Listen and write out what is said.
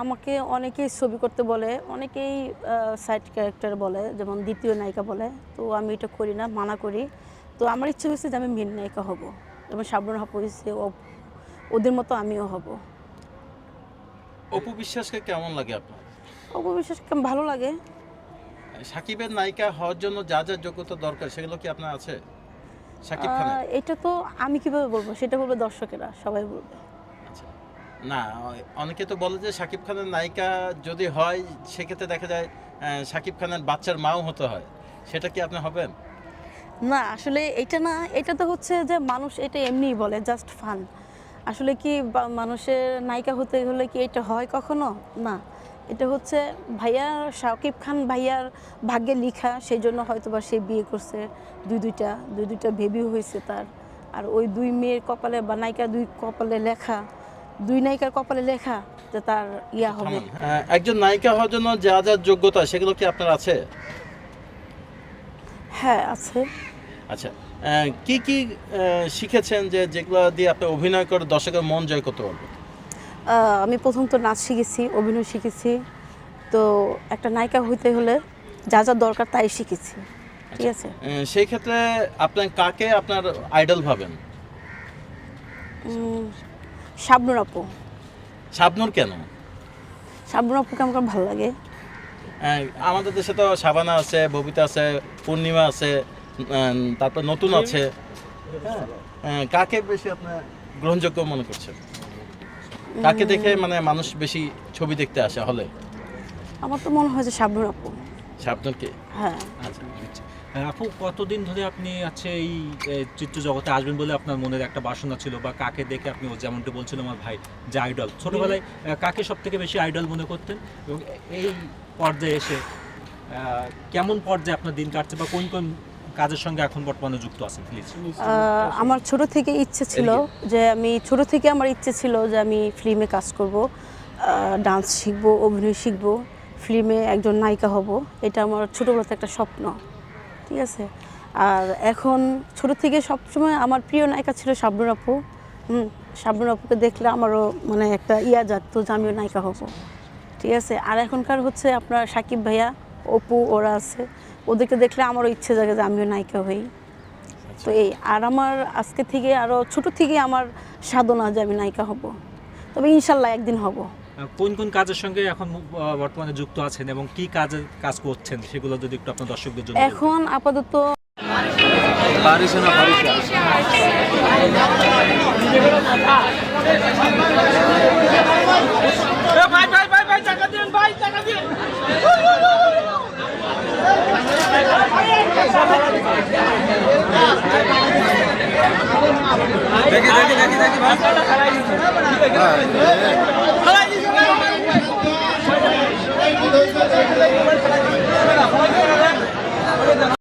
আমাকে অনেকেই ছবি করতে বলে, অনেকেই সাইড ক্যারেক্টার বলে, যেমন দ্বিতীয় নায়িকা বলে। তো আমি এটা করি না, মানা করি। তো আমার ইচ্ছে হয়েছে যে আমি মেন নায়িকা হব, যেমন শাবনূর আপু হয়েছে, ওদের মতো আমিও হব। অপু বিশ্বাসকে কেমন লাগে আপনার? অপু বিশ্বাসকে ভালো লাগে। সাকিবের নায়িকা হওয়ার জন্য যা যা যোগ্যতা দরকার সেগুলো কি আপনার আছে? সাকিব খানের? এটা তো আমি কিভাবে বলবো, সেটা বলবে দর্শকেরা, সবাই বলবে। আচ্ছা। না, অনেকে তো বলে যে সাকিব খানের নায়িকা যদি হয় সেক্ষেত্রে দেখা যায় সাকিব খানের বাচ্চার মাও হতে হয়, সেটা কি আপনি হবেন? না আসলে এটা না, এটা তো হচ্ছে যে মানুষ এটা এমনিই বলে, জাস্ট ফান। আসলে কি মানুষের নায়িকা হতে হলে কি এটা হয় কখনো? না, এটা হচ্ছে ভাইয়া শাকিব খান ভাইয়ার ভাগ্যে লিখা, সেই জন্য হয়তো বা সে বিয়ে করছে, দুই দুইটা বেবি হয়েছে তার। আর ওই দুই মেয়ের কপালে বা নায়িকা দুই কপালে লেখা, দুই নায়িকার কপালে লেখা যে তার ইয়া হবে। একজন নায়িকা হওয়ার জন্য যা যা যোগ্যতা সেগুলো কি আপনার আছে? হ্যাঁ আছে। আচ্ছা, কি কি শিখেছেন যে যেগুলো দিয়ে আপনি অভিনয় করে দর্শকের মন জয় করতে পারবেন? আমি প্রথম তো নাচ শিখেছি, অভিনয় শিখেছি। তো একটা নায়িকা হইতে হলে যা যা দরকার তাই শিখেছি, ঠিক আছে। সেই ক্ষেত্রে আপনার কাকে আপনার আইডল ভাবেন? শাবনূর আপু। শাবনূর কেন? শাবনূর আপুকে আমার ভালো লাগে। আমাদের দেশে তো শাবানা আছে, ববিতা আছে, পূর্ণিমা আছে, তারপর নতুন আছে। কাকে বেশি আপনার গ্রহণযোগ্য মনে করছেন? কাকে দেখে মানে মানুষ বেশি ছবি দেখতে আসে হলে? আমার তো মনে হয় যে শাবনূর আপু। শাবনূরকে? হ্যাঁ। আচ্ছা। আপু, কতদিন ধরে আপনি এই চিত্র জগতে আসবেন বলে আপনার মনের একটা বাসনা ছিল, বা কাকে দেখে আপনি যেমনটা বলছিল আমার ভাই যে আইডল, ছোটবেলায় কাকে সব থেকে বেশি আইডল মনে করতেন, এবং এই পর্যায়ে এসে কেমন পর্যায়ে আপনার দিন কাটছে, বা কোন কোন কাজের সঙ্গে এখন বর্তমানে যুক্ত আছেন প্লিজ? আমার ছোট থেকে ইচ্ছে ছিল যে আমার ইচ্ছে ছিল যে আমি ফিল্মে কাজ করব, ডান্স শিখবো, অভিনয় শিখবো, ফিল্মে একজন নায়িকা হব। এটা আমার ছোটোবেলাতে একটা স্বপ্ন, ঠিক আছে। আর এখন ছোট থেকে সবসময় আমার প্রিয় নায়িকা ছিল শাবনূর আপু। শাবনূর আপুকে দেখলে আমারও মানে একটা জাগতো যে আমিও নায়িকা হব, ঠিক আছে। আর এখনকার হচ্ছে আপনার সাকিব ভাইয়া, অপু, ওরা আছে, ওদেরকে দেখলে আমারও ইচ্ছে জাগে যে আমিও নায়িকা হই। তো এই আর আমার আজকে থেকে আরও ছোট থেকে আমার সাধনা যে আমি নায়িকা হব, তবে ইনশাল্লাহ একদিন হব। কোন কোন কাজের সঙ্গে এখন বর্তমানে যুক্ত আছেন এবং কি কাজ করছেন সেগুলো যদি একটু আপনার দর্শকদের জন্য এখন আপাতত দেখি